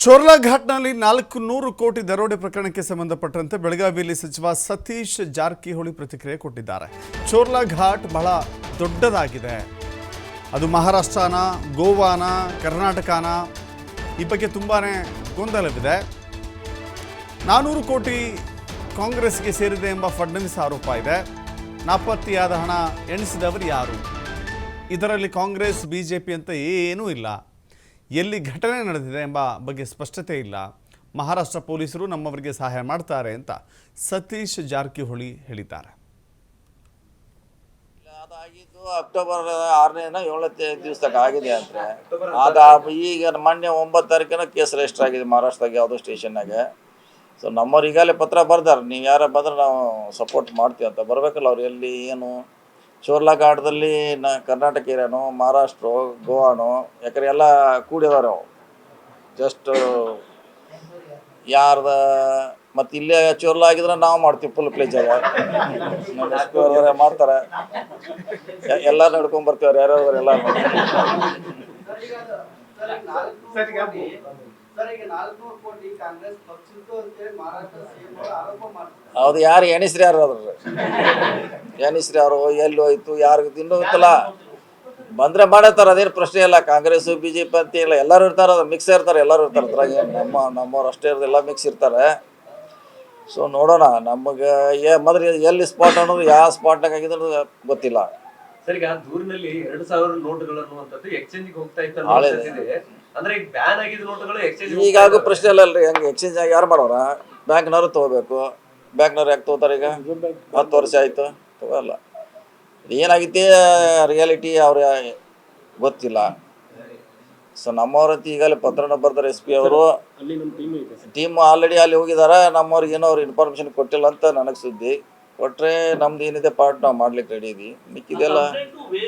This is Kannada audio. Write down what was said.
ಚೋರ್ಲಾ ಘಾಟ್ನಲ್ಲಿ 400 ಕೋಟಿ ದರೋಡೆ ಪ್ರಕರಣಕ್ಕೆ ಸಂಬಂಧಪಟ್ಟಂತೆ ಬೆಳಗಾವಿಯಲ್ಲಿ ಸಚಿವ ಸತೀಶ್ ಜಾರಕಿಹೊಳಿ ಪ್ರತಿಕ್ರಿಯೆ ಕೊಟ್ಟಿದ್ದಾರೆ. ಚೋರ್ಲಾ ಘಾಟ್ ಬಹಳ ದೊಡ್ಡದಾಗಿದೆ. ಅದು ಮಹಾರಾಷ್ಟ್ರನ, ಗೋವಾನ, ಕರ್ನಾಟಕನ, ಈ ಬಗ್ಗೆ ತುಂಬಾನೇ ಗೊಂದಲವಿದೆ. 400 ಕೋಟಿ ಕಾಂಗ್ರೆಸ್ಗೆ ಸೇರಿದೆ ಎಂಬ ಫಡ್ನವೀಸ್ ಆರೋಪ ಇದೆ. ನಾಪತ್ತೆಯಾದ ಹಣ ಎಣಿಸಿದವರು ಯಾರು? ಇದರಲ್ಲಿ ಕಾಂಗ್ರೆಸ್ ಬಿಜೆಪಿ ಅಂತ ಏನೂ ಇಲ್ಲ. ಎಲ್ಲಿ ಘಟನೆ ನಡೆದಿದೆ ಎಂಬ ಬಗ್ಗೆ ಸ್ಪಷ್ಟತೆ ಇಲ್ಲ. ಮಹಾರಾಷ್ಟ್ರ ಪೊಲೀಸರು ನಮ್ಮವರಿಗೆ ಸಹಾಯ ಮಾಡ್ತಾರೆ ಅಂತ ಸತೀಶ್ ಜಾರಕಿಹೊಳಿ ಹೇಳಿದ್ದಾರೆ. ಅದಾಗಿದ್ದು ಅಕ್ಟೋಬರ್ 6ನೇ 7ನೇ ದಿವಸಕ್ಕೆ ಆಗಿದೆ ಅಂದರೆ ಅದು ಈಗ ಮೊನ್ನೆ 9 ತಾರೀಕಿನ ಕೇಸ್ ರಿಜಿಸ್ಟರ್ ಆಗಿದೆ ಮಹಾರಾಷ್ಟ್ರದಾಗ ಯಾವುದೋ ಸ್ಟೇಷನ್ನಾಗ. ಸೊ ನಮ್ಮವ್ರು ಈಗಾಗಲೇ ಪತ್ರ ಬರ್ದಾರೆ, ನೀವು ಯಾರ ಬಂದ್ರೆ ನಾವು ಸಪೋರ್ಟ್ ಮಾಡ್ತೀವಿ ಅಂತ. ಬರಬೇಕಲ್ಲ ಅವ್ರು ಎಲ್ಲಿ ಏನು ಚೋರ್ಲಾ ಘಾಟದಲ್ಲಿ ಕರ್ನಾಟಕ ಏರಿಯಾನು, ಮಹಾರಾಷ್ಟ್ರ, ಗೋವಾನು, ಯಾಕಂದ್ರೆ ಎಲ್ಲ ಕೂಡಿದಾರೆ ಅವು. ಜಸ್ಟ್ ಯಾರ್ದ ಮತ್ತು ಇಲ್ಲೇ ಚೋರ್ಲಾ ಆಗಿದ್ರೆ ನಾವು ಮಾಡ್ತೀವಿ ಫುಲ್ ಪ್ಲೇಜಾಗ ಮಾಡ್ತಾರೆ. ಎಲ್ಲ ನಡ್ಕೊಂಡ್ ಬರ್ತೀವ್ರಿ ಯಾರ್ಯಾರು ಎಲ್ಲ. ಹೌದು, ಯಾರು ಎಣಿಸ್ರಿ ಯಾರು ಅದ್ರ ಎಣಿಸ್ರಿ ಯಾರು ಎಲ್ಲಿ ಹೋಯ್ತು ಯಾರಿಗೂ ಇನ್ನೂ ಗೊತ್ತಲ್ಲ. ಬಂದರೆ ಮಾಡತ್ತಾರ, ಅದೇನು ಪ್ರಶ್ನೆ ಇಲ್ಲ. ಕಾಂಗ್ರೆಸ್ಸು ಬಿ ಜೆ ಪಿ ಅಂತ ಇಲ್ಲ, ಎಲ್ಲರೂ ಇರ್ತಾರೆ, ಅದು ಮಿಕ್ಸ್ ಇರ್ತಾರೆ, ಎಲ್ಲರೂ ಇರ್ತಾರೆ. ಅದ್ರಾಗ ನಮ್ಮವ್ರು ಅಷ್ಟೇ ಇರೋದು, ಎಲ್ಲ ಮಿಕ್ಸ್ ಇರ್ತಾರೆ. ಸೊ ನೋಡೋಣ, ನಮಗೆ ಮೊದಲು ಎಲ್ಲಿ ಸ್ಪಾಟ್ ಅನ್ನೋದು ಯಾವ ಸ್ಪಾಟ್ನಾಗ ಆಗಿದೆ ಅನ್ನೋದು ಗೊತ್ತಿಲ್ಲ. ಸರ್, ಈಗ ದೂರಿನಲ್ಲಿ 2000 ನೋಟುಗಳು ಅನ್ನುವಂಥದ್ದು ಎಕ್ಸ್ಚೇಂಜಿಗೆ ಹೋಗ್ತಾ ಇತ್ತು ಅಂದ್ರೆ ಈಗ ಬ್ಯಾನ್ ಆಗಿದ್ದ ನೋಟುಗಳು ಎಕ್ಸ್ಚೇಂಜ್ ಈಗಾಗೋ ಪ್ರಶ್ನೆ ಇಲ್ಲ ಅಲ್ರಿ. ಹೆಂಗೆ ಎಕ್ಸ್ಚೇಂಜ್ ಆಗಿ ಯಾರು ಮಾಡೋರ? ಬ್ಯಾಂಕ್ನವ್ರು ತೊಗೋಬೇಕು. ಬ್ಯಾಂಕ್ನವ್ರು ಯಾಕೆ ತೊಗೋತಾರೆ? ಈಗ 10 ವರ್ಷ ಆಯಿತು, ತಗೋಲ್ಲ. ಏನಾಗಿತ್ತೆ ರಿಯಾಲಿಟಿ ಅವ್ರ ಗೊತ್ತಿಲ್ಲ. ಸೊ ನಮ್ಮವ್ರಂತ ಈಗಲೇ ಪತ್ರನ ಬರ್ತಾರೆ. ಎಸ್ ಪಿ ಅವರು ಟೀಮ್ ಆಲ್ರೆಡಿ ಅಲ್ಲಿ ಹೋಗಿದ್ದಾರೆ. ನಮ್ಮವ್ರಿಗೆ ಏನೋ ಅವ್ರು ಇನ್ಫಾರ್ಮೇಷನ್ ಕೊಟ್ಟಿಲ್ಲ ಅಂತ ನನಗೆ ಸುದ್ದಿ. ಕೊಟ್ಟರೆ ನಮ್ದು ಏನಿದೆ ಪಾರ್ಟ್ ನಾವು ಮಾಡ್ಲಿಕ್ಕೆ ರೆಡಿ ಇದೀವಿ. ಮಿಕ್ಕಿದೆಲ್ಲ